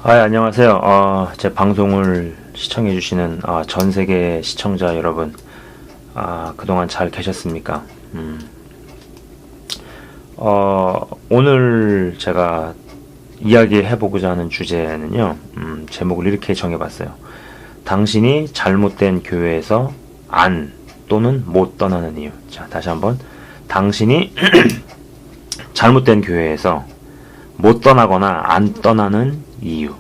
안녕하세요. 제 방송을 시청해주시는 전 세계 시청자 여러분, 그동안 잘 계셨습니까? 오늘 제가 이야기해보고자 하는 주제는요, 제목을 이렇게 정해봤어요. 당신이 잘못된 교회에서 안 또는 못 떠나는 이유. 자, 다시 한번. 당신이 잘못된 교회에서 못 떠나거나 안 떠나는 이유.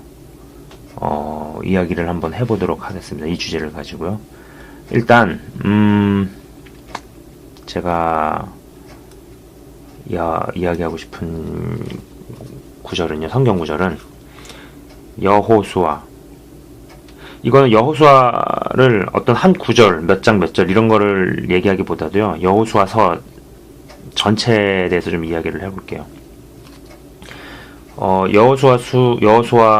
이야기를 한번 해보도록 하겠습니다. 이 주제를 가지고요. 일단, 제가, 이야기하고 싶은 구절은요, 성경 구절은, 여호수아. 이거는 여호수아를 어떤 한 구절, 몇 장, 몇 절, 이런 거를 얘기하기보다도요, 여호수아서 전체에 대해서 좀 이야기를 해볼게요. 여호수아서를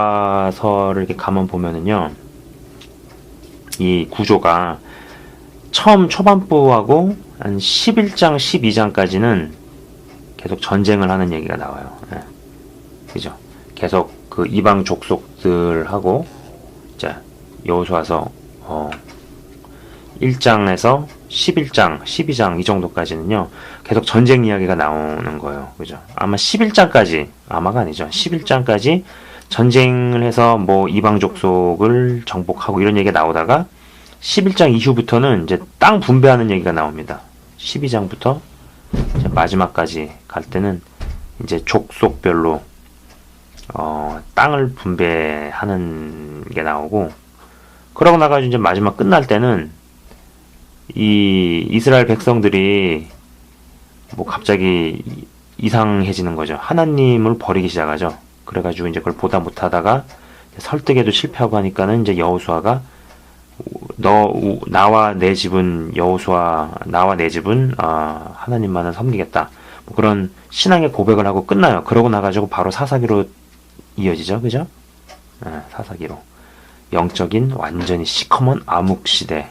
이렇게 가만 보면은요, 이 구조가 처음 초반부하고 한 11장, 12장까지는 계속 전쟁을 하는 얘기가 나와요. 예. 그죠? 계속 그 이방 족속들하고, 자, 여호수아서, 1장에서 11장, 12장 이 정도까지는요, 계속 전쟁 이야기가 나오는 거예요. 그죠? 아마 11장까지, 아마가 아니죠. 11장까지 전쟁을 해서 뭐 이방 족속을 정복하고 이런 얘기가 나오다가 11장 이후부터는 이제 땅 분배하는 얘기가 나옵니다. 12장부터 마지막까지 갈 때는 이제 족속별로 땅을 분배하는 게 나오고, 그러고 나가지고 이제 마지막 끝날 때는 이 이스라엘 백성들이 뭐 갑자기 이상해지는 거죠. 하나님을 버리기 시작하죠. 그래가지고 이제 그걸 보다 못하다가 설득에도 실패하고 하니까는 이제 여호수아가 나와 내 집은 하나님만은 섬기겠다. 뭐 그런 신앙의 고백을 하고 끝나요. 그러고 나가지고 바로 사사기로 이어지죠. 그죠? 사사기로. 영적인 완전히 시커먼 암흑 시대에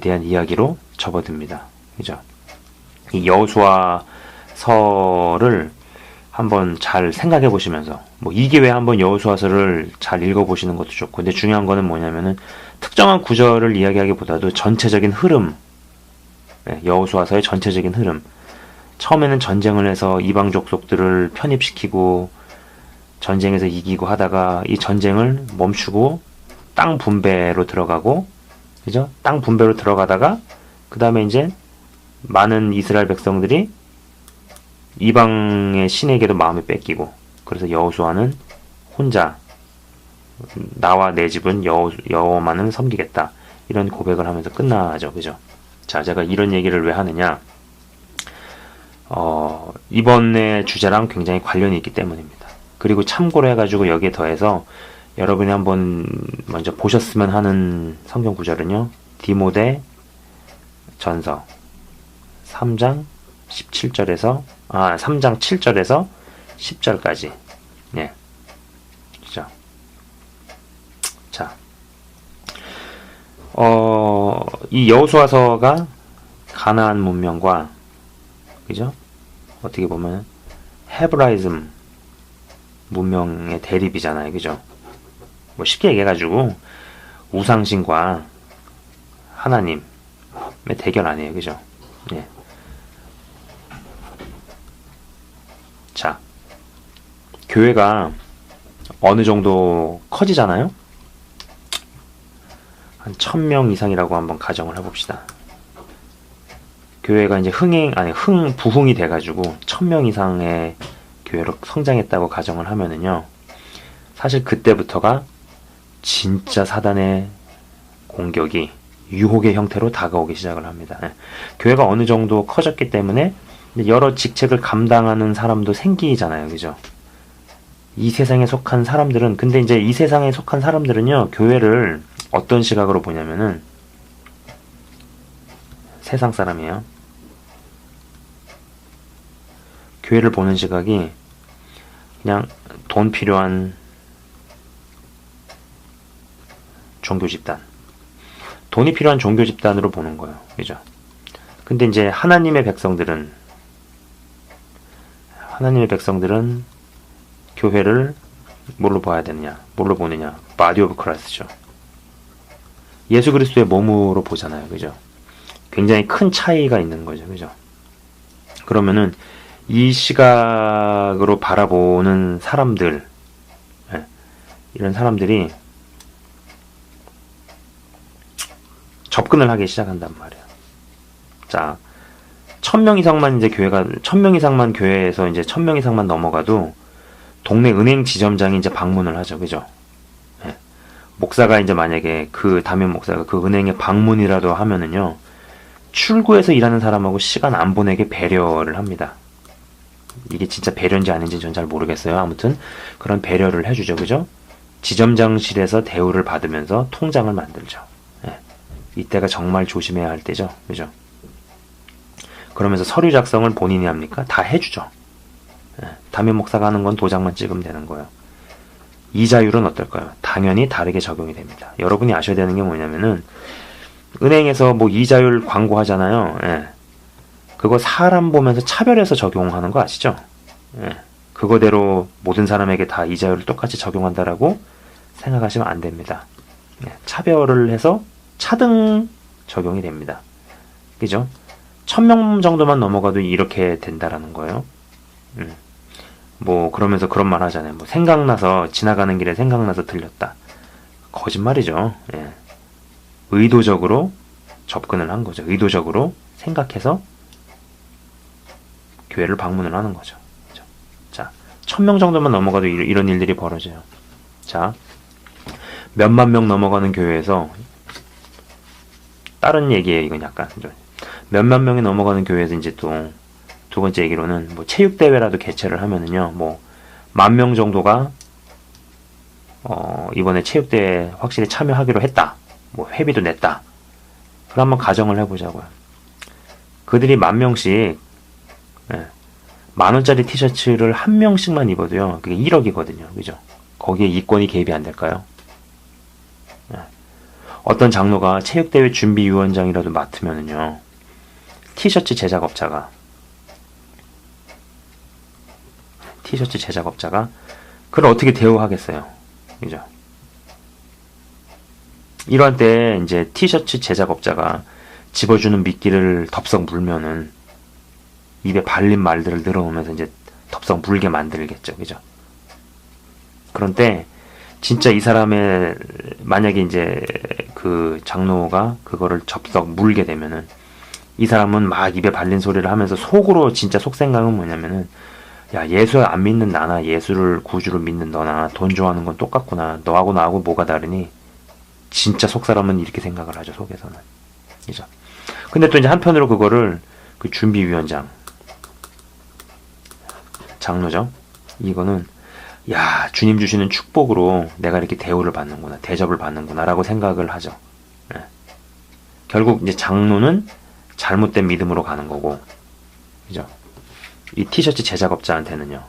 대한 이야기로 접어듭니다. 그죠? 이 여호수아서를 한번 잘 생각해 보시면서, 뭐 이게 왜 한번 여호수아서를 잘 읽어 보시는 것도 좋고, 근데 중요한 거는 뭐냐면은 특정한 구절을 이야기하기보다도 전체적인 흐름, 여호수아서의 전체적인 흐름. 처음에는 전쟁을 해서 이방 족속들을 편입시키고 전쟁에서 이기고 하다가 이 전쟁을 멈추고 땅 분배로 들어가고, 그죠? 땅 분배로 들어가다가 그 다음에 이제 많은 이스라엘 백성들이 이방의 신에게도 마음을 뺏기고, 그래서 여호수아는 혼자 나와 내 집은 여호와만을 섬기겠다, 이런 고백을 하면서 끝나죠. 그죠? 자, 제가 이런 얘기를 왜 하느냐, 이번의 주제랑 굉장히 관련이 있기 때문입니다. 그리고 참고로 해가지고 여기에 더해서 여러분이 한번 먼저 보셨으면 하는 성경 구절은요, 디모데 전서 3장 17절에서 3장 7절에서 10절까지. 예. 그죠? 자. 이 여호수아서가 가나안 문명과, 그죠? 어떻게 보면 헤브라이즘 문명의 대립이잖아요. 그죠? 뭐 쉽게 얘기해가지고 우상신과 하나님의 대결 아니에요. 그죠? 예. 자, 교회가 어느 정도 커지잖아요? 한 1000명 이상이라고 한번 가정을 해봅시다. 교회가 이제 부흥이 돼가지고 1000명 이상의 교회로 성장했다고 가정을 하면은요, 사실 그때부터가 진짜 사단의 공격이 유혹의 형태로 다가오기 시작을 합니다. 교회가 어느 정도 커졌기 때문에 여러 직책을 감당하는 사람도 생기잖아요. 그죠? 이 세상에 속한 사람들은, 근데 이제 이 세상에 속한 사람들은요, 교회를 어떤 시각으로 보냐면은 세상 사람이에요. 교회를 보는 시각이 그냥 돈 필요한 종교 집단, 돈이 필요한 종교 집단으로 보는 거예요. 그죠? 근데 이제 하나님의 백성들은 교회를 뭘로 봐야 되느냐? 뭘로 보느냐? 바디 오브 크라이스트죠. 예수 그리스도의 몸으로 보잖아요. 그죠? 굉장히 큰 차이가 있는 거죠. 그죠? 그러면은 이 시각으로 바라보는 사람들, 예, 이런 사람들이 접근을 하기 시작한단 말이에요. 자, 1000명 이상만 이제 교회가 1000명 이상만 교회에서 이제 1000명 이상만 넘어가도 동네 은행 지점장이 이제 방문을 하죠. 그죠? 예. 목사가 이제 만약에 그 담임 목사가 그 은행에 방문이라도 하면은요. 출구에서 일하는 사람하고 시간 안 보내게 배려를 합니다. 이게 진짜 배려인지 아닌지 전 잘 모르겠어요. 아무튼 그런 배려를 해주죠. 그죠? 지점장실에서 대우를 받으면서 통장을 만들죠. 예. 이때가 정말 조심해야 할 때죠. 그죠? 그러면서 서류 작성을 본인이 합니까? 다 해주죠. 예. 담임 목사가 하는 건 도장만 찍으면 되는 거예요. 이자율은 어떨까요? 당연히 다르게 적용이 됩니다. 여러분이 아셔야 되는 게 뭐냐면은 은행에서 뭐 이자율 광고하잖아요. 예. 그거 사람 보면서 차별해서 적용하는 거 아시죠? 예. 그거대로 모든 사람에게 다 이자율을 똑같이 적용한다라고 생각하시면 안 됩니다. 예. 차별을 해서 차등 적용이 됩니다. 그죠? 1000명 정도만 넘어가도 이렇게 된다라는 거예요. 뭐 그러면서 그런 말 하잖아요. 뭐 생각나서 지나가는 길에 생각나서 들렸다. 거짓말이죠. 예. 의도적으로 접근을 한 거죠. 의도적으로 생각해서 교회를 방문을 하는 거죠. 그죠? 자, 1000명 정도만 넘어가도 이런 일들이 벌어져요. 자, 몇만 명 넘어가는 교회에서 다른 얘기예요. 이건 약간 몇만 명이 넘어가는 교회에서 이제 또 두 번째 얘기로는 뭐 체육대회라도 개최를 하면은요, 뭐 10,000명 정도가 이번에 체육대회에 확실히 참여하기로 했다. 뭐 회비도 냈다. 그럼 한번 가정을 해보자고요. 그들이 10,000명씩 10,000원짜리 티셔츠를 한 명씩만 입어도요, 그게 1억이거든요. 그죠? 거기에 이권이 개입이 안 될까요? 어떤 장로가 체육대회 준비위원장이라도 맡으면은요, 티셔츠 제작업자가 그걸 어떻게 대우하겠어요? 그죠? 이러한 때 이제 티셔츠 제작업자가 집어주는 미끼를 덥석 물면은 입에 발린 말들을 늘어놓으면서 이제 덥석 물게 만들겠죠. 그죠? 그런데 진짜 이 사람의 만약에 이제 그 장로가 그거를 접석 물게 되면은 이 사람은 막 입에 발린 소리를 하면서 속으로 진짜 속생각은 뭐냐면은, 야, 예수 안 믿는 나나 예수를 구주로 믿는 너나 돈 좋아하는 건 똑같구나. 너하고 나하고 뭐가 다르니? 진짜 속사람은 이렇게 생각을 하죠. 속에서는. 그죠? 근데 또 이제 한편으로 그거를 그 준비위원장 장로죠. 이거는 야, 주님 주시는 축복으로 내가 이렇게 대우를 받는구나, 대접을 받는구나 라고 생각을 하죠. 예. 결국 이제 장로는 잘못된 믿음으로 가는 거고, 그죠? 이 티셔츠 제작업자한테는요,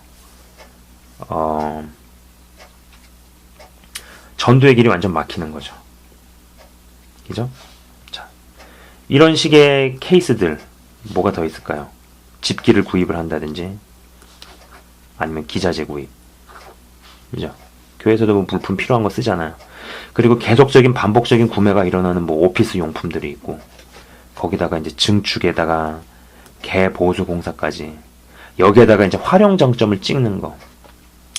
전도의 길이 완전 막히는 거죠. 그죠? 자, 이런 식의 케이스들, 뭐가 더 있을까요? 집기를 구입을 한다든지, 아니면 기자재 구입. 그죠? 교회에서도 뭐 물품 필요한 거 쓰잖아요. 그리고 계속적인 반복적인 구매가 일어나는 뭐 오피스 용품들이 있고, 거기다가 이제 증축에다가 개 보수 공사까지, 여기에다가 이제 활용 정점을 찍는 거.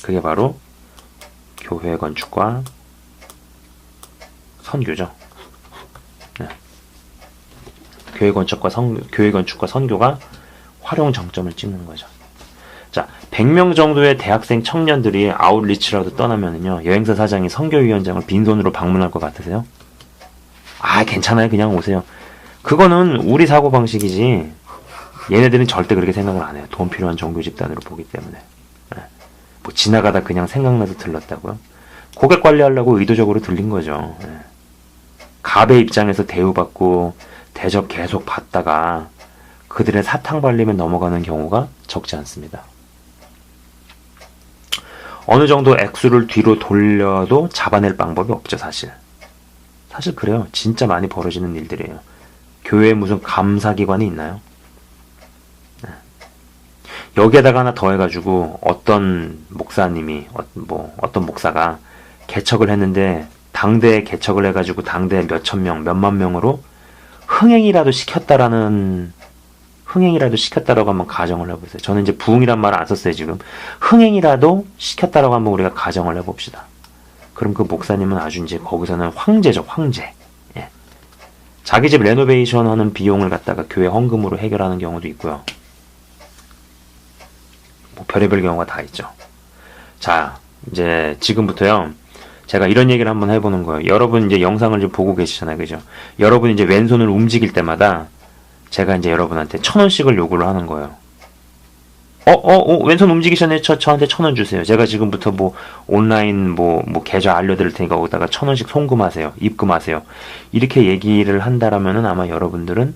그게 바로 교회 건축과 선교죠. 네. 교회 건축과 선교가 활용 정점을 찍는 거죠. 자, 100명 정도의 대학생 청년들이 아웃리치라도 떠나면은요, 여행사 사장이 선교위원장을 빈손으로 방문할 것 같으세요? 아, 괜찮아요. 그냥 오세요. 그거는 우리 사고방식이지, 얘네들은 절대 그렇게 생각을 안 해요. 돈 필요한 종교 집단으로 보기 때문에. 네. 뭐 지나가다 그냥 생각나서 들렀다고요? 고객 관리하려고 의도적으로 들린 거죠. 네. 갑의 입장에서 대우받고 대접 계속 받다가 그들의 사탕 발림에 넘어가는 경우가 적지 않습니다. 어느 정도 액수를 뒤로 돌려도 잡아낼 방법이 없죠, 사실. 사실 그래요. 진짜 많이 벌어지는 일들이에요. 교회에 무슨 감사기관이 있나요? 네. 여기에다가 하나 더 해가지고 어떤 목사님이 어떤 목사가 개척을 했는데 당대에 개척을 해가지고 당대에 몇천 명, 몇만 명으로 흥행이라도 시켰다라고 한번 가정을 해보세요. 저는 이제 부흥이란 말을 안 썼어요, 지금. 흥행이라도 시켰다라고 한번 우리가 가정을 해봅시다. 그럼 그 목사님은 아주 이제 거기서는 황제죠, 황제. 예. 자기 집 레노베이션 하는 비용을 갖다가 교회 헌금으로 해결하는 경우도 있고요. 뭐 별의별 경우가 다 있죠. 자, 이제 지금부터요. 제가 이런 얘기를 한번 해보는 거예요. 여러분 이제 영상을 좀 보고 계시잖아요. 그죠? 여러분 이제 왼손을 움직일 때마다 제가 이제 여러분한테 1,000원씩을 요구를 하는 거예요. 왼손 움직이셨네. 저한테 1,000원 주세요. 제가 지금부터 뭐 온라인 계좌 알려드릴 테니까 거기다가 1,000원씩 송금하세요. 입금하세요. 이렇게 얘기를 한다라면은 아마 여러분들은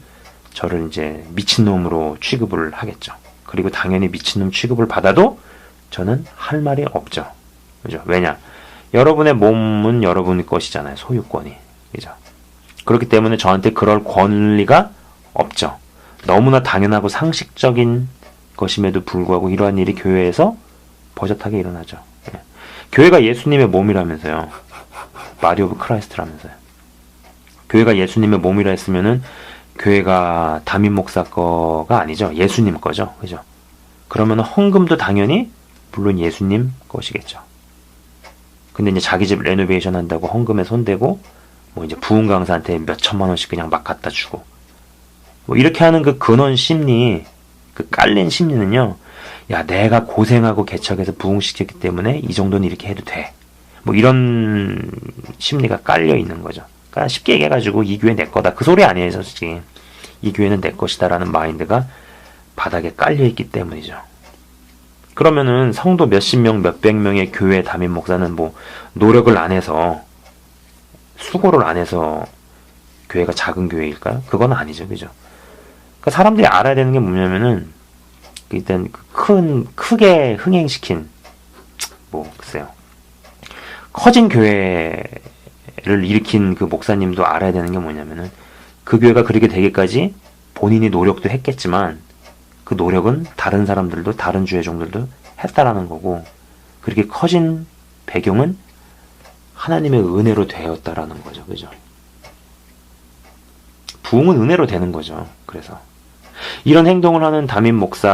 저를 이제 미친놈으로 취급을 하겠죠. 그리고 당연히 미친놈 취급을 받아도 저는 할 말이 없죠. 그죠? 왜냐? 여러분의 몸은 여러분 것이잖아요. 소유권이. 그죠? 그렇기 때문에 저한테 그럴 권리가 없죠. 너무나 당연하고 상식적인 것임에도 불구하고 이러한 일이 교회에서 버젓하게 일어나죠. 예. 교회가 예수님의 몸이라면서요. 바디 오브 크라이스트라면서요. 교회가 예수님의 몸이라 했으면은 교회가 담임 목사 거가 아니죠. 예수님 거죠. 그죠? 그러면 헌금도 당연히 물론 예수님 것이겠죠. 근데 이제 자기 집 레노베이션 한다고 헌금에 손대고 뭐 이제 부흥 강사한테 몇 천만 원씩 그냥 막 갖다 주고 뭐 이렇게 하는 그 근원 심리, 그 깔린 심리는요. 야, 내가 고생하고 개척해서 부흥시켰기 때문에 이 정도는 이렇게 해도 돼. 뭐 이런 심리가 깔려 있는 거죠. 그러니까 쉽게 얘기해가지고 이 교회 내 거다. 그 소리 아니에요, 솔직히. 이 교회는 내 것이다라는 마인드가 바닥에 깔려 있기 때문이죠. 그러면은 성도 몇십 명, 몇백 명의 교회 담임 목사는 뭐 노력을 안 해서 수고를 안 해서 교회가 작은 교회일까요? 그건 아니죠, 그죠? 그러니까 사람들이 알아야 되는 게 뭐냐면은 일단 크게 흥행시킨 글쎄요, 커진 교회를 일으킨 그 목사님도 알아야 되는 게 뭐냐면은 그 교회가 그렇게 되기까지 본인이 노력도 했겠지만 그 노력은 다른 사람들도 다른 주의 종들도 했다라는 거고 그렇게 커진 배경은 하나님의 은혜로 되었다라는 거죠. 그죠? 부흥은 은혜로 되는 거죠. 그래서 이런 행동을 하는 담임 목사에게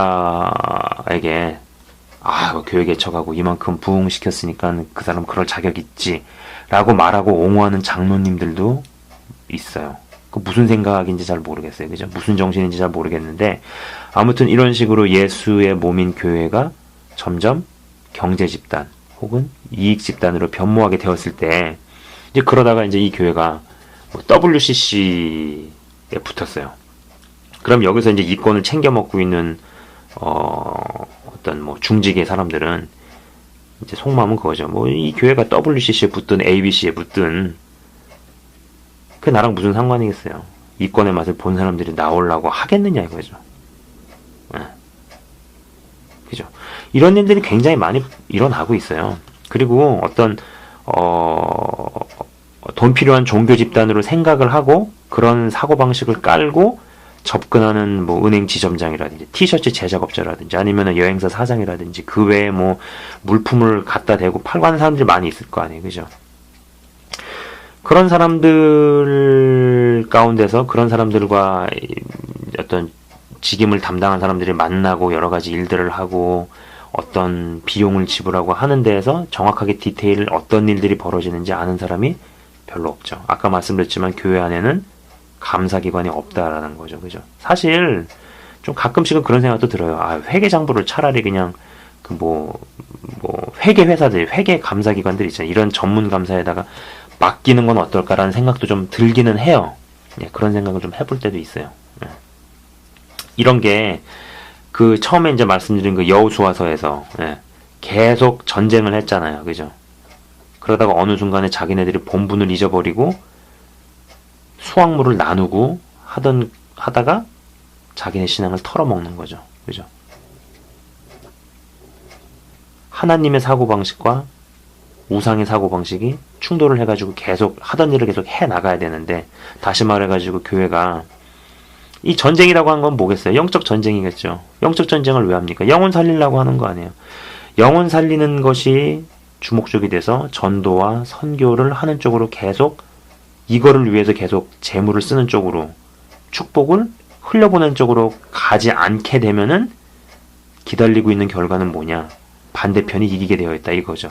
교회 개척하고 이만큼 부흥시켰으니까 그 사람 그럴 자격 있지 라고 말하고 옹호하는 장로님들도 있어요. 그 무슨 생각인지 잘 모르겠어요. 그죠? 무슨 정신인지 잘 모르겠는데 아무튼 이런 식으로 예수의 몸인 교회가 점점 경제 집단 혹은 이익 집단으로 변모하게 되었을 때 이제 그러다가 이제 이 교회가 WCC에 붙었어요. 그럼 여기서 이제 이권을 챙겨 먹고 있는 어떤 중직의 사람들은 이제 속마음은 그거죠. 이 교회가 WCC에 붙든 ABC에 붙든 그게 나랑 무슨 상관이겠어요. 이권의 맛을 본 사람들이 나오려고 하겠느냐 이거죠. 네. 그죠? 이런 일들이 굉장히 많이 일어나고 있어요. 그리고 어떤 돈 필요한 종교 집단으로 생각을 하고 그런 사고방식을 깔고 접근하는 은행 지점장이라든지 티셔츠 제작업자라든지 아니면 여행사 사장이라든지 그 외에 물품을 갖다 대고 팔고 하는 사람들이 많이 있을 거 아니에요. 그죠? 그런 사람들 가운데서 그런 사람들과 어떤 직임을 담당한 사람들이 만나고 여러 가지 일들을 하고 어떤 비용을 지불하고 하는 데에서 정확하게 디테일 어떤 일들이 벌어지는지 아는 사람이 별로 없죠. 아까 말씀드렸지만 교회 안에는 감사기관이 없다라는 거죠. 그죠? 사실 좀 가끔씩은 그런 생각도 들어요. 회계장부를 차라리 그냥 회계 회사들, 회계 감사기관들 있잖아요. 이런 전문 감사에다가 맡기는 건 어떨까라는 생각도 좀 들기는 해요. 예, 그런 생각을 좀 해볼 때도 있어요. 예. 이런 게 처음에 이제 말씀드린 그 여호수아서에서 계속 전쟁을 했잖아요. 그죠? 그러다가 어느 순간에 자기네들이 본분을 잊어버리고 수확물을 나누고 하다가 자기네 신앙을 털어먹는 거죠. 그죠? 하나님의 사고방식과 우상의 사고방식이 충돌을 해가지고 계속 하던 일을 계속 해나가야 되는데 다시 말해가지고 교회가 이 전쟁이라고 하는 건 뭐겠어요? 영적 전쟁이겠죠. 영적 전쟁을 왜 합니까? 영혼 살리려고 하는 거 아니에요. 영혼 살리는 것이 주목적이 돼서 전도와 선교를 하는 쪽으로 계속, 이거를 위해서 계속 재물을 쓰는 쪽으로, 축복을 흘려보낸 쪽으로 가지 않게 되면은 기다리고 있는 결과는 뭐냐? 반대편이 이기게 되어 있다, 이거죠.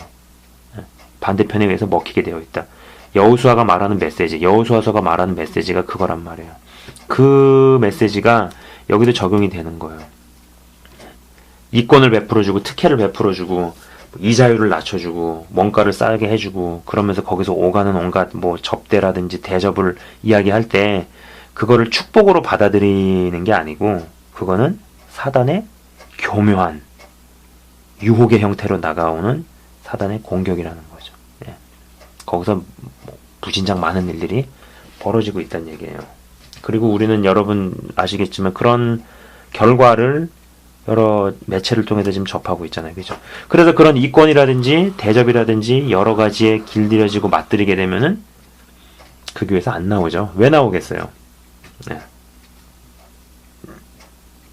반대편에 의해서 먹히게 되어 있다. 여호수아가 말하는 메시지, 여호수아서가 말하는 메시지가 그거란 말이에요. 그 메시지가 여기도 적용이 되는 거예요. 이권을 베풀어주고, 특혜를 베풀어주고, 이자율을 낮춰주고, 원가를 싸게 해주고, 그러면서 거기서 오가는 온갖 뭐 접대라든지 대접을 이야기할 때 그거를 축복으로 받아들이는 게 아니고, 그거는 사단의 교묘한 유혹의 형태로 나가오는 사단의 공격이라는 거죠. 예. 거기서 부진장 많은 일들이 벌어지고 있다는 얘기예요. 그리고 우리는 여러분 아시겠지만 그런 결과를 여러 매체를 통해서 지금 접하고 있잖아요. 그죠? 그래서 그런 이권이라든지 대접이라든지 여러 가지에 길들여지고 맞들이게 되면은 그 교회에서 안 나오죠. 왜 나오겠어요? 네.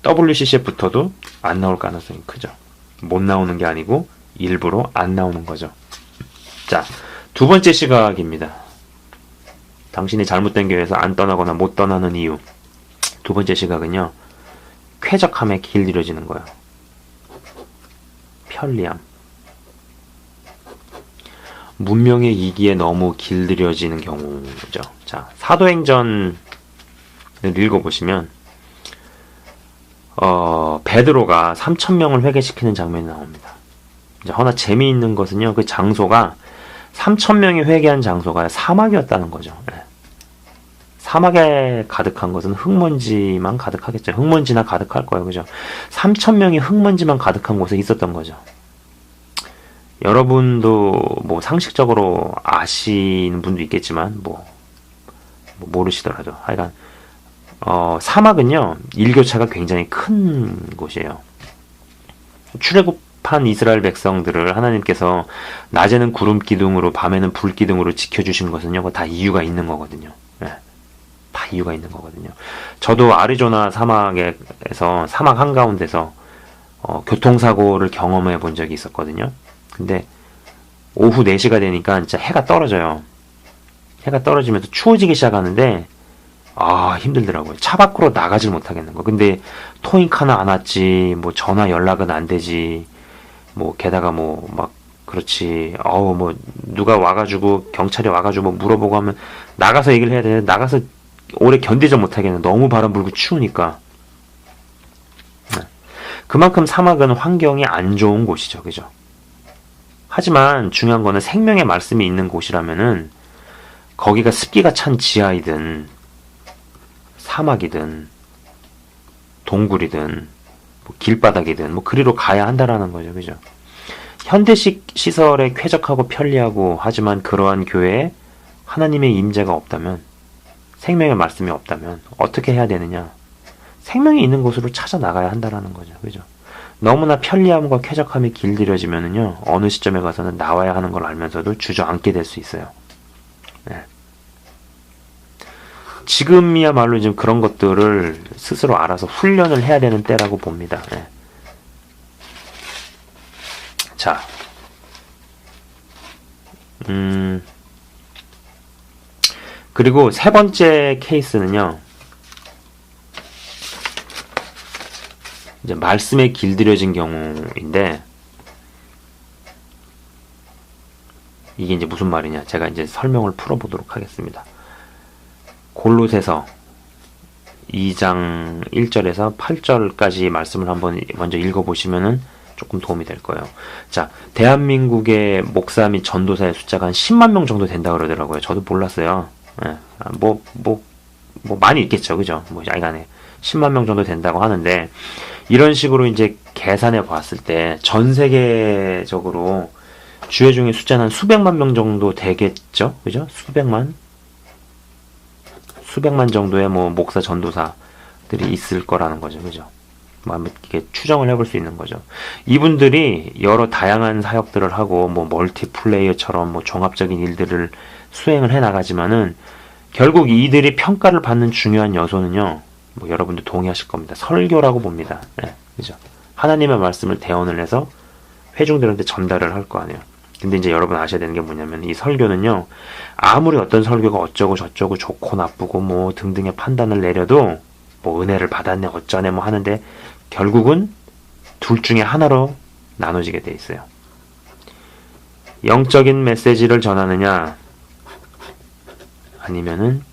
WCC에 붙어도 안 나올 가능성이 크죠. 못 나오는 게 아니고 일부러 안 나오는 거죠. 자, 두 번째 시각입니다. 당신이 잘못된 교회에서 안 떠나거나 못 떠나는 이유. 두 번째 시각은요, 쾌적함에 길들여지는 거예요. 편리함. 문명의 이기에 너무 길들여지는 경우죠. 자, 사도행전을 읽어보시면 베드로가 3,000명을 회개시키는 장면이 나옵니다. 이제 허나 재미있는 것은요, 그 장소가 3,000명이 회개한 장소가 사막이었다는 거죠. 네. 사막에 가득한 것은 흙먼지만 가득하겠죠. 흙먼지나 가득할 거예요. 그죠? 3,000명이 흙먼지만 가득한 곳에 있었던 거죠. 여러분도 뭐 상식적으로 아시는 분도 있겠지만, 뭐 모르시더라도. 하여간, 사막은요, 일교차가 굉장히 큰 곳이에요. 출애굽한 이스라엘 백성들을 하나님께서 낮에는 구름 기둥으로, 밤에는 불 기둥으로 지켜주신 것은요, 다 이유가 있는 거거든요. 네. 다 이유가 있는 거거든요. 저도 아리조나 사막에서, 사막 한가운데서, 교통사고를 경험해 본 적이 있었거든요. 근데, 오후 4시가 되니까 진짜 해가 떨어져요. 해가 떨어지면서 추워지기 시작하는데, 힘들더라고요. 차 밖으로 나가질 못하겠는 거. 근데, 토잉 하나 안 왔지, 뭐, 전화 연락은 안 되지, 뭐, 게다가 뭐, 막, 그렇지, 뭐, 누가 와가지고, 경찰이 와가지고 뭐 물어보고 하면, 나가서 얘기를 해야 되는데, 나가서 오래 견디지 못하겠네. 너무 바람 불고 추우니까. 그만큼 사막은 환경이 안 좋은 곳이죠. 그죠? 하지만 중요한 거는 생명의 말씀이 있는 곳이라면은 거기가 습기가 찬 지하이든 사막이든 동굴이든 뭐 길바닥이든 뭐 그리로 가야 한다라는 거죠. 그죠? 현대식 시설에 쾌적하고 편리하고 하지만 그러한 교회에 하나님의 임재가 없다면, 생명의 말씀이 없다면 어떻게 해야 되느냐? 생명이 있는 곳으로 찾아 나가야 한다라는 거죠. 그죠? 너무나 편리함과 쾌적함이 길들여지면은요, 어느 시점에 가서는 나와야 하는 걸 알면서도 주저앉게 될 수 있어요. 네. 지금이야말로 지금 그런 것들을 스스로 알아서 훈련을 해야 되는 때라고 봅니다. 네. 자, 그리고 세 번째 케이스는요, 이제 말씀에 길들여진 경우인데, 이게 이제 무슨 말이냐, 제가 이제 설명을 풀어보도록 하겠습니다. 골로새서 2장 1절에서 8절까지 말씀을 한번 먼저 읽어보시면은 조금 도움이 될 거예요. 자, 대한민국의 목사 및 전도사의 숫자가 한 10만 명 정도 된다 그러더라고요. 저도 몰랐어요. 예, 뭐 많이 있겠죠. 그죠? 뭐, 아이간에 10만 명 정도 된다고 하는데, 이런 식으로 이제 계산해 봤을 때, 전 세계적으로 주회 중에 숫자는 한 수백만 명 정도 되겠죠? 그죠? 수백만 정도의 뭐, 목사, 전도사들이 있을 거라는 거죠. 그죠? 이렇게 추정을 해볼 수 있는 거죠. 이분들이 여러 다양한 사역들을 하고, 뭐, 멀티플레이어처럼 뭐, 종합적인 일들을 수행을 해 나가지만은, 결국 이들이 평가를 받는 중요한 요소는요, 뭐 여러분도 동의하실 겁니다. 설교라고 봅니다. 예, 그죠? 하나님의 말씀을 대언을 해서 회중들한테 전달을 할 거 아니에요. 근데 이제 여러분 아셔야 되는 게 뭐냐면 이 설교는요, 아무리 어떤 설교가 어쩌고 저쩌고 좋고 나쁘고 뭐 등등의 판단을 내려도 뭐 은혜를 받았네 어쩌네 뭐 하는데 결국은 둘 중에 하나로 나눠지게 돼 있어요. 영적인 메시지를 전하느냐 아니면은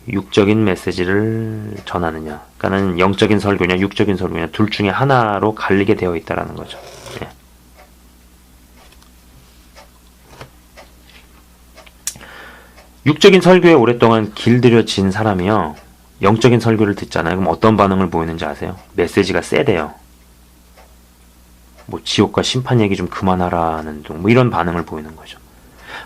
육적인 메시지를 전하느냐. 그러니까는 영적인 설교냐 육적인 설교냐 둘 중에 하나로 갈리게 되어 있다라는 거죠. 예. 육적인 설교에 오랫동안 길들여진 사람이요, 영적인 설교를 듣잖아요. 그럼 어떤 반응을 보이는지 아세요? 메시지가 세대요. 뭐 지옥과 심판 얘기 좀 그만하라는 둥, 뭐 이런 반응을 보이는 거죠.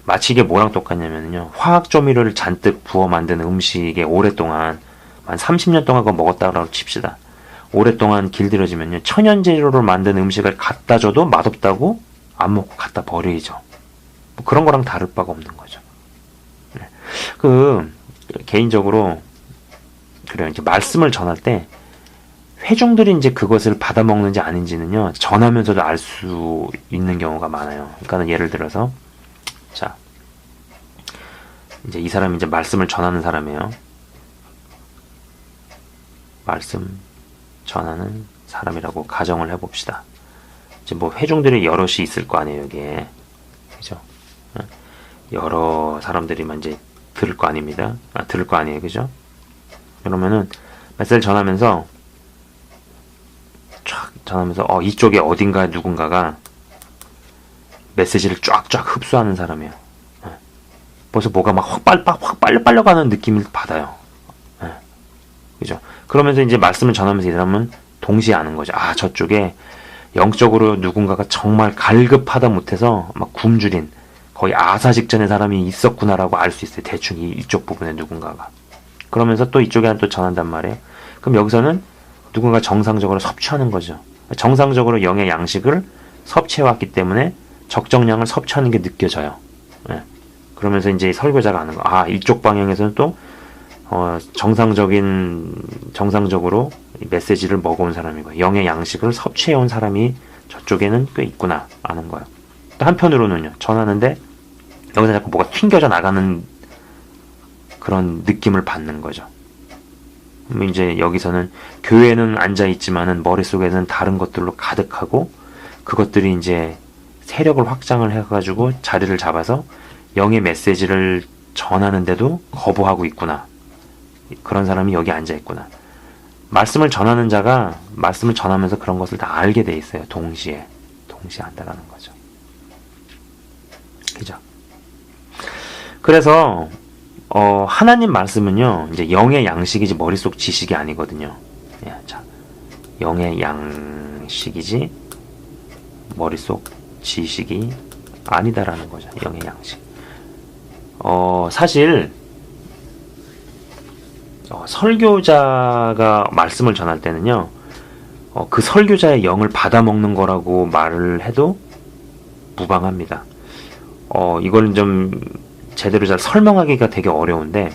마치 이게 뭐랑 똑같냐면요, 화학 조미료를 잔뜩 부어 만든 음식에 오랫동안 한 30년 동안 그거 먹었다고 칩시다. 오랫동안 길들여지면요, 천연재료로 만든 음식을 갖다 줘도 맛없다고 안 먹고 갖다 버리죠. 뭐 그런 거랑 다를 바가 없는 거죠. 네. 개인적으로 그래요. 이제 말씀을 전할 때 회중들이 이제 그것을 받아 먹는지 아닌지는요, 전하면서도 알 수 있는 경우가 많아요. 그러니까 예를 들어서, 자, 이제 이 사람이 이제 말씀을 전하는 사람이에요. 말씀 전하는 사람이라고 가정을 해봅시다. 이제 뭐 회중들이 여럿이 있을 거 아니에요, 여기에. 그죠? 여러 사람들이만 이제 들을 거 아닙니다. 들을 거 아니에요, 그죠? 그러면은 메시지를 전하면서 쫙 전하면서 이쪽에 어딘가에 누군가가 메시지를 쫙쫙 흡수하는 사람이에요. 벌써 뭐가 막 확 빨려가는 느낌을 받아요. 그죠? 그러면서 이제 말씀을 전하면서 이 사람은 동시에 아는 거죠. 저쪽에 영적으로 누군가가 정말 갈급하다 못해서 막 굶주린 거의 아사 직전의 사람이 있었구나라고 알 수 있어요. 대충 이쪽 부분에 누군가가. 그러면서 또 이쪽에 또 전한단 말이에요. 그럼 여기서는 누군가 정상적으로 섭취하는 거죠. 정상적으로 영의 양식을 섭취해왔기 때문에 적정량을 섭취하는 게 느껴져요. 예. 그러면서 이제 설교자가 아는 거. 이쪽 방향에서는 또 정상적으로 메시지를 먹어온 사람이고 영의 양식을 섭취해온 사람이 저쪽에는 꽤 있구나 아는 거예요. 또 한편으로는요, 전하는데 여기서 자꾸 뭐가 튕겨져 나가는 그런 느낌을 받는 거죠. 이제 여기서는 교회는 앉아있지만은 머릿속에는 다른 것들로 가득하고 그것들이 이제 세력을 확장을 해가지고 자리를 잡아서 영의 메시지를 전하는데도 거부하고 있구나. 그런 사람이 여기 앉아있구나. 말씀을 전하는 자가 말씀을 전하면서 그런 것을 다 알게 돼 있어요. 동시에 안다라는 거죠. 그죠? 그래서 하나님 말씀은요, 이제 영의 양식이지 머릿속 지식이 아니거든요. 예, 자, 영의 양식이지 머릿속 지식이 아니다라는 거죠. 영의 양식. 사실 설교자가 말씀을 전할 때는요, 그 설교자의 영을 받아먹는 거라고 말을 해도 무방합니다. 이걸 좀 제대로 잘 설명하기가 되게 어려운데,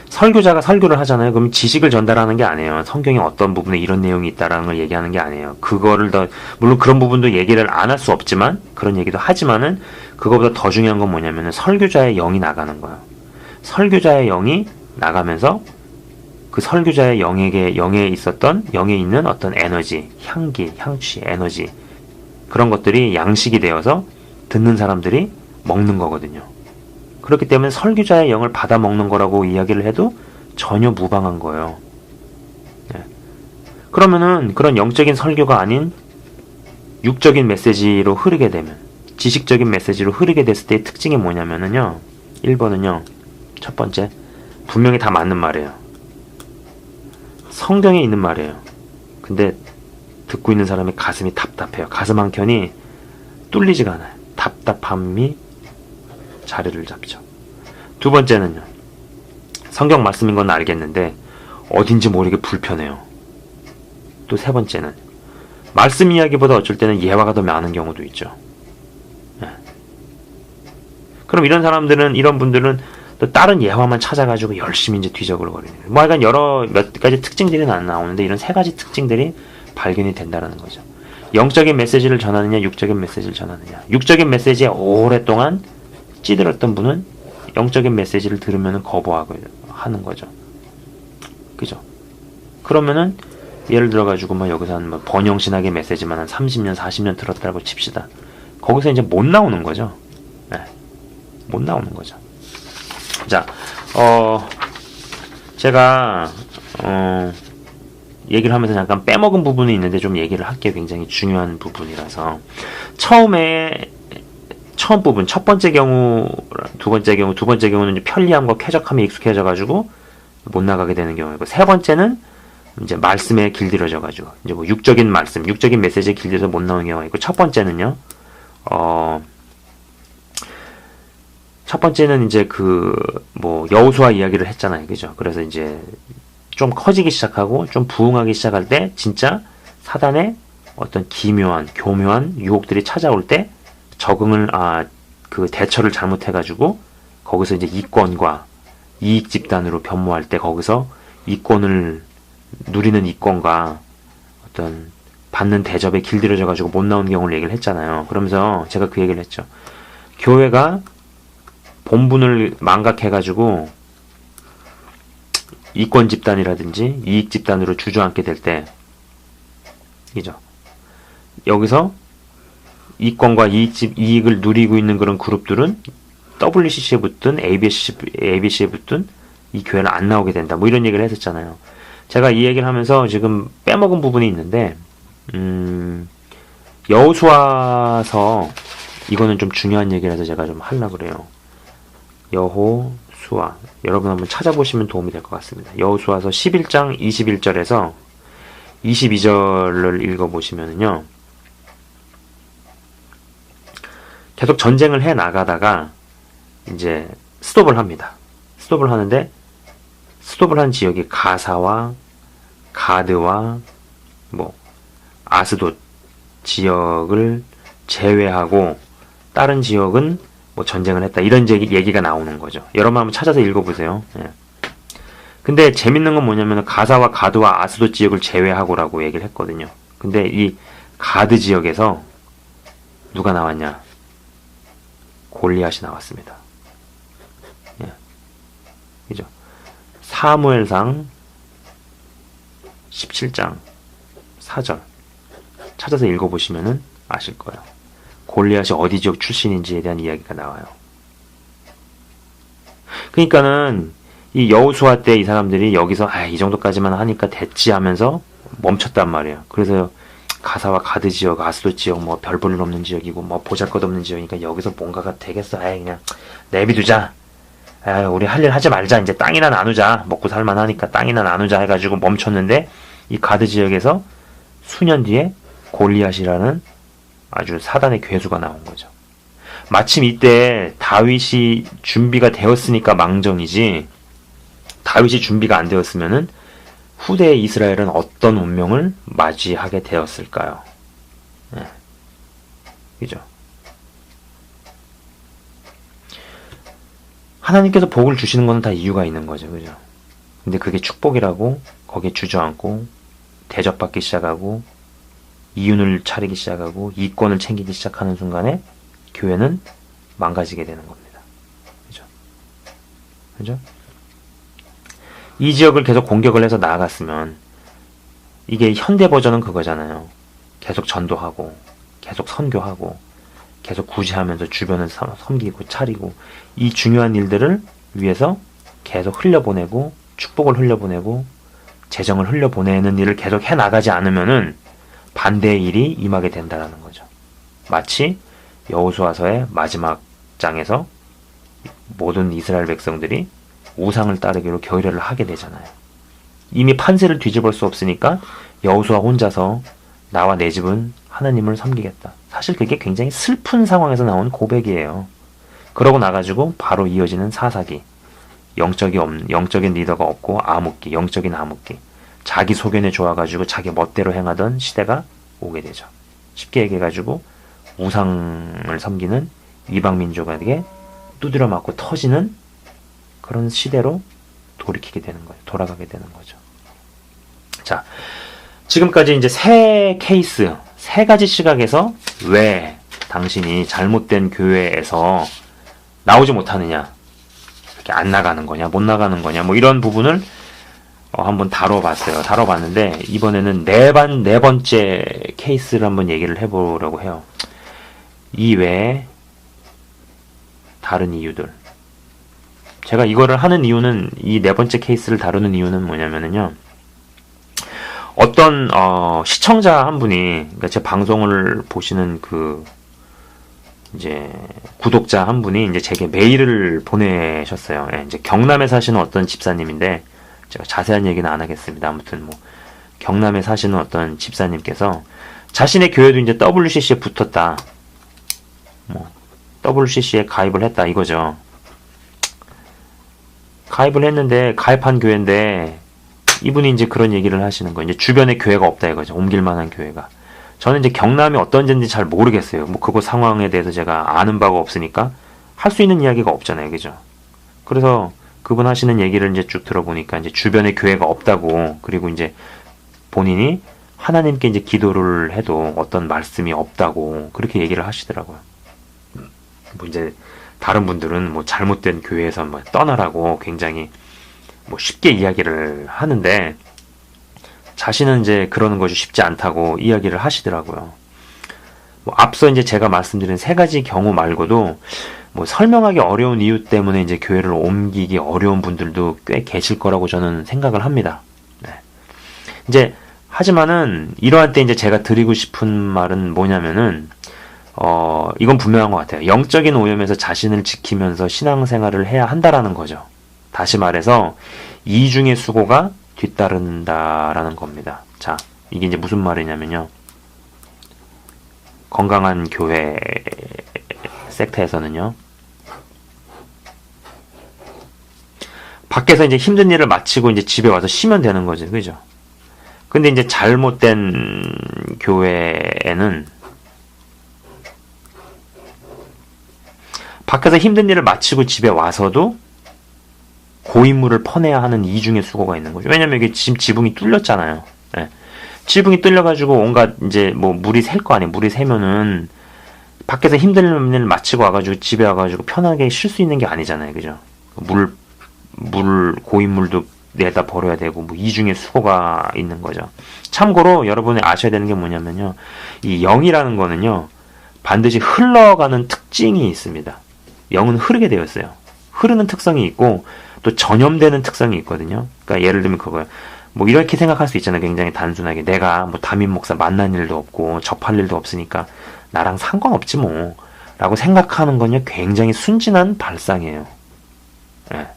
설교자가 설교를 하잖아요. 그럼 지식을 전달하는 게 아니에요. 성경에 어떤 부분에 이런 내용이 있다라는 걸 얘기하는 게 아니에요. 그거를 물론 그런 부분도 얘기를 안 할 수 없지만, 그런 얘기도 하지만은, 그거보다 더 중요한 건 뭐냐면은 설교자의 영이 나가는 거예요. 설교자의 영이 나가면서 그 설교자의 영에 있는 어떤 에너지, 향기, 향취, 에너지, 그런 것들이 양식이 되어서 듣는 사람들이 먹는 거거든요. 그렇기 때문에 설교자의 영을 받아 먹는 거라고 이야기를 해도 전혀 무방한 거예요. 네. 그러면은 그런 영적인 설교가 아닌 육적인 메시지로 흐르게 되면, 지식적인 메시지로 흐르게 됐을 때의 특징이 뭐냐면은요, 1번은요, 첫 번째, 분명히 다 맞는 말이에요. 성경에 있는 말이에요. 근데 듣고 있는 사람이 가슴이 답답해요. 가슴 한켠이 뚫리지가 않아요. 답답함이 자리를 잡죠. 두 번째는요, 성경 말씀인 건 알겠는데 어딘지 모르게 불편해요. 또 세 번째는 말씀 이야기보다 어쩔 때는 예화가 더 많은 경우도 있죠. 네. 그럼 이런 분들은 또 다른 예화만 찾아가지고 열심히 이제 뒤적을거리는 거예요. 뭐 약간 여러 몇 가지 특징들이 나오는데 이런 세 가지 특징들이 발견이 된다는 거죠. 영적인 메시지를 전하느냐, 육적인 메시지를 전하느냐. 육적인 메시지에 오랫동안 찌들었던 분은 영적인 메시지를 들으면 거부하고 하는 거죠. 그죠? 그러면은 예를 들어가지고 뭐 여기서 한 뭐 번영신학의 메시지만 한 30년, 40년 들었다고 칩시다. 거기서 이제 못 나오는 거죠. 네. 못 나오는 거죠. 자, 제가 얘기를 하면서 잠깐 빼먹은 부분이 있는데 좀 얘기를 할게요. 굉장히 중요한 부분이라서. 처음 부분, 첫 번째 경우, 두 번째 경우는 이제 편리함과 쾌적함에 익숙해져가지고 못 나가게 되는 경우이고, 세 번째는 이제 말씀에 길들여져가지고, 이제 뭐 육적인 말씀, 육적인 메시지에 길들여서 못 나오는 경우가 있고, 첫 번째는요, 첫 번째는 이제 뭐 여호수아 이야기를 했잖아요. 그죠? 그래서 이제 좀 커지기 시작하고 좀 부흥하기 시작할 때 진짜 사단의 어떤 기묘한, 교묘한 유혹들이 찾아올 때 그 대처를 잘못해가지고 거기서 이제 이권과 이익 집단으로 변모할 때 거기서 이권을 누리는 이권과 어떤 받는 대접에 길들여져가지고 못 나오는 경우를 얘기를 했잖아요. 그러면서 제가 그 얘기를 했죠. 교회가 본분을 망각해가지고 이권 집단이라든지 이익 집단으로 주저앉게 될 때, 이죠. 여기서 이권과 이익을 누리고 있는 그런 그룹들은 WCC에 붙든 ABC에 붙든 이 교회는 안 나오게 된다. 뭐 이런 얘기를 했었잖아요. 제가 이 얘기를 하면서 지금 빼먹은 부분이 있는데, 여호수아서 이거는 좀 중요한 얘기라서 제가 좀 하려고 그래요. 여호수아. 여러분 한번 찾아보시면 도움이 될 것 같습니다. 여호수아서 11장 21절에서 22절을 읽어보시면은요. 계속 전쟁을 해 나가다가 이제 스톱을 합니다. 스톱을 하는데 스톱을 한 지역이 가사와 가드와 뭐 아스돗 지역을 제외하고 다른 지역은 뭐 전쟁을 했다. 이런 얘기가 나오는 거죠. 여러분 한번 찾아서 읽어보세요. 예. 근데 재밌는 건 뭐냐면 가사와 가드와 아스돗 지역을 제외하고라고 얘기를 했거든요. 근데 이 가드 지역에서 누가 나왔냐? 골리앗이 나왔습니다. 예. 그죠? 사무엘상 17장 4절 찾아서 읽어보시면은 아실 거예요. 골리앗이 어디 지역 출신인지에 대한 이야기가 나와요. 그러니까는 이 여호수아 때 이 사람들이 여기서 이 정도까지만 하니까 됐지 하면서 멈췄단 말이에요. 그래서 가사와 가드 지역, 아스돗 지역, 뭐 별 볼 일 없는 지역이고 뭐 보잘것없는 지역이니까 여기서 뭔가가 되겠어. 그냥 내비두자. 우리 할 일 하지 말자. 이제 땅이나 나누자. 먹고 살만하니까 땅이나 나누자 해가지고 멈췄는데 이 가드 지역에서 수년 뒤에 골리앗이라는 아주 사단의 괴수가 나온 거죠. 마침 이때 다윗이 준비가 되었으니까 망정이지, 다윗이 준비가 안 되었으면은 후대의 이스라엘은 어떤 운명을 맞이하게 되었을까요? 네. 그죠? 하나님께서 복을 주시는 건 다 이유가 있는 거죠. 그죠? 근데 그게 축복이라고 거기에 주저앉고 대접받기 시작하고 이윤을 차리기 시작하고 이권을 챙기기 시작하는 순간에 교회는 망가지게 되는 겁니다. 그죠? 그죠? 이 지역을 계속 공격을 해서 나아갔으면, 이게 현대 버전은 그거잖아요. 계속 전도하고 계속 선교하고 계속 구제하면서 주변을 섬기고 차리고 이 중요한 일들을 위해서 계속 흘려보내고 축복을 흘려보내고 재정을 흘려보내는 일을 계속 해나가지 않으면은 반대의 일이 임하게 된다는 거죠. 마치 여호수아서의 마지막 장에서 모든 이스라엘 백성들이 우상을 따르기로 결의를 하게 되잖아요. 이미 판세를 뒤집을 수 없으니까 여호수아 혼자서 나와 내 집은 하나님을 섬기겠다. 사실 그게 굉장히 슬픈 상황에서 나온 고백이에요. 그러고 나가지고 바로 이어지는 사사기. 영적인 리더가 없고 암흑기, 영적인 암흑기. 자기 소견에 좋아가지고 자기 멋대로 행하던 시대가 오게 되죠. 쉽게 얘기해가지고 우상을 섬기는 이방민족에게 두드려 맞고 터지는 그런 시대로 돌이키게 되는 거죠. 돌아가게 되는 거죠. 자, 지금까지 이제 세 케이스, 세 가지 시각에서 왜 당신이 잘못된 교회에서 나오지 못하느냐, 이렇게 안 나가는 거냐, 못 나가는 거냐, 뭐 이런 부분을 한번 다뤄봤어요. 다뤄봤는데 이번에는 네 번째 케이스를 한번 얘기를 해보려고 해요. 이 외에 다른 이유들. 제가 이거를 하는 이유는, 이 네 번째 케이스를 다루는 이유는 뭐냐면요. 어떤 시청자 한 분이, 그러니까 제 방송을 보시는 이제 구독자 한 분이 이제 제게 메일을 보내셨어요. 예, 이제 경남에 사시는 어떤 집사님인데, 제가 자세한 얘기는 안 하겠습니다. 아무튼 뭐 경남에 사시는 어떤 집사님께서 자신의 교회도 이제 WCC에 붙었다, 뭐 WCC에 가입을 했다 이거죠. 가입을 했는데, 가입한 교회인데 이분이 이제 그런 얘기를 하시는 거예요. 이제 주변에 교회가 없다 이거죠. 옮길 만한 교회가. 저는 이제 경남이 어떤 데인지 잘 모르겠어요. 뭐 그거 상황에 대해서 제가 아는 바가 없으니까 할 수 있는 이야기가 없잖아요. 그죠? 그래서 그분 하시는 얘기를 이제 쭉 들어보니까 이제 주변에 교회가 없다고, 그리고 이제 본인이 하나님께 이제 기도를 해도 어떤 말씀이 없다고 그렇게 얘기를 하시더라고요. 뭐 이제 다른 분들은 뭐 잘못된 교회에서 뭐 떠나라고 굉장히 뭐 쉽게 이야기를 하는데, 자신은 이제 그러는 것이 쉽지 않다고 이야기를 하시더라고요. 뭐 앞서 이제 제가 말씀드린 세 가지 경우 말고도 뭐 설명하기 어려운 이유 때문에 이제 교회를 옮기기 어려운 분들도 꽤 계실 거라고 저는 생각을 합니다. 네. 이제 하지만은 이러한 때 이제 제가 드리고 싶은 말은 뭐냐면은 이건 분명한 것 같아요. 영적인 오염에서 자신을 지키면서 신앙생활을 해야 한다라는 거죠. 다시 말해서 이중의 수고가 뒤따른다라는 겁니다. 자, 이게 이제 무슨 말이냐면요. 건강한 교회 섹터에서는요, 밖에서 이제 힘든 일을 마치고 이제 집에 와서 쉬면 되는 거죠. 그죠? 근데 이제 잘못된 교회에는 밖에서 힘든 일을 마치고 집에 와서도 고인물을 퍼내야 하는 이중의 수고가 있는 거죠. 왜냐면 이게 지금 지붕이 뚫렸잖아요. 예. 지붕이 뚫려가지고 온갖 이제 뭐 물이 셀 거 아니에요. 물이 새면은 밖에서 힘든 일을 마치고 와가지고 집에 와가지고 편하게 쉴 수 있는 게 아니잖아요. 그죠? 고인물도 내다 버려야 되고, 뭐 이중의 수고가 있는 거죠. 참고로 여러분이 아셔야 되는 게 뭐냐면요. 이 영이라는 거는요, 반드시 흘러가는 특징이 있습니다. 영은 흐르게 되어 있어요. 흐르는 특성이 있고, 또 전염되는 특성이 있거든요. 그러니까 예를 들면 그거예요. 뭐 이렇게 생각할 수 있잖아요. 굉장히 단순하게. 내가 뭐 담임 목사 만난 일도 없고, 접할 일도 없으니까 나랑 상관없지 뭐. 라고 생각하는 건요, 굉장히 순진한 발상이에요. 예.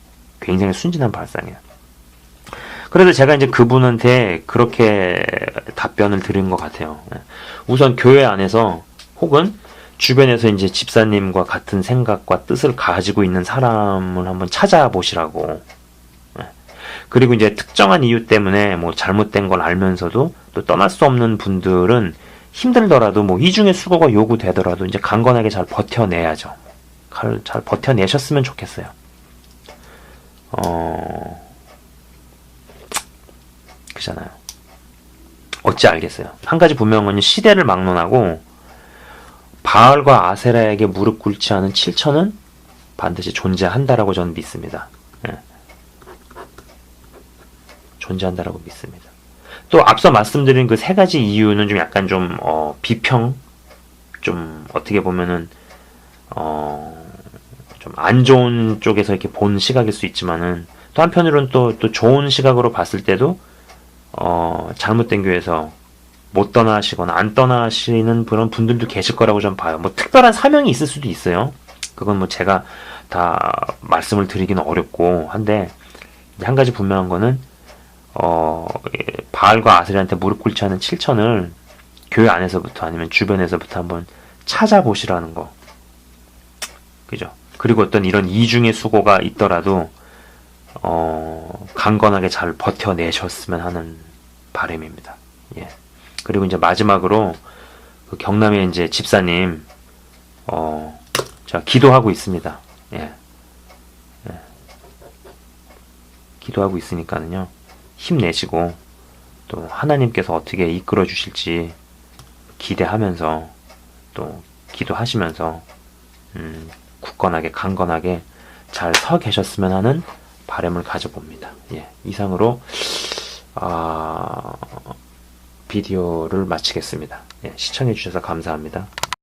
굉장히 순진한 발상이에요. 그래서 제가 이제 그분한테 그렇게 답변을 드린 것 같아요. 우선 교회 안에서 혹은 주변에서 이제 집사님과 같은 생각과 뜻을 가지고 있는 사람을 한번 찾아보시라고. 그리고 이제 특정한 이유 때문에 뭐 잘못된 걸 알면서도 또 떠날 수 없는 분들은 힘들더라도 뭐 이중의 수고가 요구되더라도 이제 강건하게 잘 버텨내야죠. 잘 버텨내셨으면 좋겠어요. 그잖아요. 어찌 알겠어요. 한 가지 분명한 건 시대를 막론하고 바알과 아세라에게 무릎 꿇지 않은 7천은 반드시 존재한다라고 저는 믿습니다. 예. 존재한다라고 믿습니다. 또 앞서 말씀드린 그 세 가지 이유는 좀 약간 좀 비평, 좀 어떻게 보면은 좀 안 좋은 쪽에서 이렇게 본 시각일 수 있지만은, 또 한편으로는 또 좋은 시각으로 봤을 때도 잘못된 교회에서 못 떠나시거나 안 떠나시는 그런 분들도 계실 거라고 좀 봐요. 뭐 특별한 사명이 있을 수도 있어요. 그건 뭐 제가 다 말씀을 드리기는 어렵고 한데, 한 가지 분명한 거는 바알과 아세라한테 무릎 꿇지 않은 7천을 교회 안에서부터 아니면 주변에서부터 한번 찾아보시라는 거. 그죠? 그리고 어떤 이런 이중의 수고가 있더라도 강건하게 잘 버텨내셨으면 하는 바람입니다. 예. 그리고 이제 마지막으로 그 경남의 이제 집사님 제가 기도하고 있습니다. 예. 예. 기도하고 있으니까는요. 힘내시고 또 하나님께서 어떻게 이끌어 주실지 기대하면서 또 기도하시면서 굳건하게 강건하게 잘 서 계셨으면 하는 바람을 가져봅니다. 예, 이상으로 비디오를 마치겠습니다. 예, 시청해 주셔서 감사합니다.